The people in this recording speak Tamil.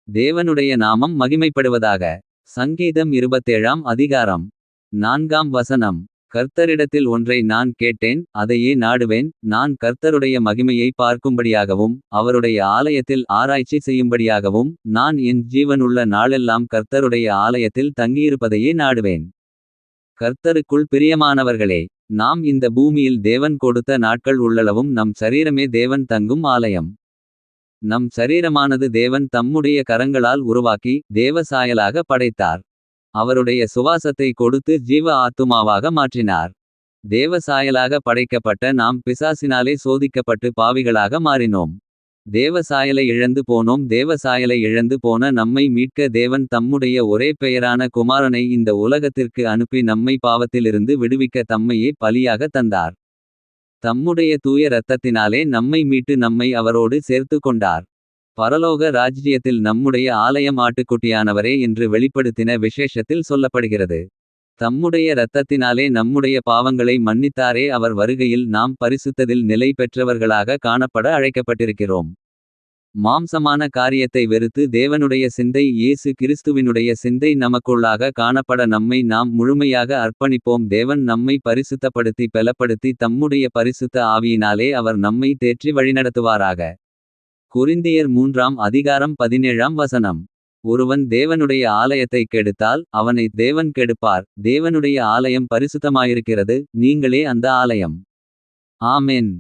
தேவனுடைய நாமம் மகிமைப்படுவதாக. சங்கீதம் 27ஆம் அதிகாரம் 4ஆம் வசனம். கர்த்தரிடத்தில் ஒன்றை நான் கேட்டேன், அதையே நாடுவேன். நான் கர்த்தருடைய மகிமையை பார்க்கும்படியாகவும் அவருடைய ஆலயத்தில் ஆராய்ச்சி செய்யும்படியாகவும் நான் என் ஜீவனுள்ள நாளெல்லாம் கர்த்தருடைய ஆலயத்தில் தங்கியிருப்பதையே நாடுவேன். கர்த்தருக்குள் பிரியமானவர்களே, நாம் இந்த பூமியில் தேவன் கொடுத்த நாட்கள் உள்ளளவும் நம் சரீரமே தேவன் தங்கும் ஆலயம். நம் சரீரமானது தேவன் தம்முடைய கரங்களால் உருவாக்கி தேவ சாயலாக படைத்தார். அவருடைய சுவாசத்தை கொடுத்து ஜீவ ஆத்துமாவாக மாற்றினார். தேவ சாயலாக படைக்கப்பட்ட நாம் பிசாசினாலே சோதிக்கப்பட்டு பாவிகளாக மாறினோம். தேவ சாயலை இழந்து போனோம். தேவ சாயலை இழந்து போன நம்மை மீட்க தேவன் தம்முடைய ஒரே பெயரான குமாரனை இந்த உலகத்திற்கு அனுப்பி நம்மை பாவத்திலிருந்து விடுவிக்க தம்மையே பலியாக தந்தார். தம்முடைய தூய இரத்தத்தினாலே நம்மை மீட்டு நம்மை அவரோடு சேர்த்து கொண்டார். பரலோக ராஜ்ஜியத்தில் நம்முடைய ஆலயம் ஆட்டுக்குட்டியானவரே என்று வெளிப்படுத்தின விசேஷத்தில் சொல்லப்படுகிறது. தம்முடைய இரத்தத்தினாலே நம்முடைய பாவங்களை மன்னித்தாரே. அவர் வருகையில் நாம் பரிசுத்ததில் நிலை பெற்றவர்களாக காணப்பட அழைக்கப்பட்டிருக்கிறோம். மாம்சமான காரியத்தை வெறுத்து தேவனுடைய சிந்தை இயேசு கிறிஸ்துவினுடைய சிந்தை நமக்குள்ளாக காணப்பட நம்மை நாம் முழுமையாக அர்ப்பணிப்போம். தேவன் நம்மை பரிசுத்தப்படுத்தி பெலப்படுத்தி தம்முடைய பரிசுத்த ஆவியினாலே அவர் நம்மை தேற்றி வழிநடத்துவாராக. கொரிந்தியர் 3ஆம் அதிகாரம் 17ஆம் வசனம். ஒருவன் தேவனுடைய ஆலயத்தை கெடுத்தால் அவனை தேவன் கெடுப்பார். தேவனுடைய ஆலயம் பரிசுத்தமாயிருக்கிறது, நீங்களே அந்த ஆலயம். ஆமென்.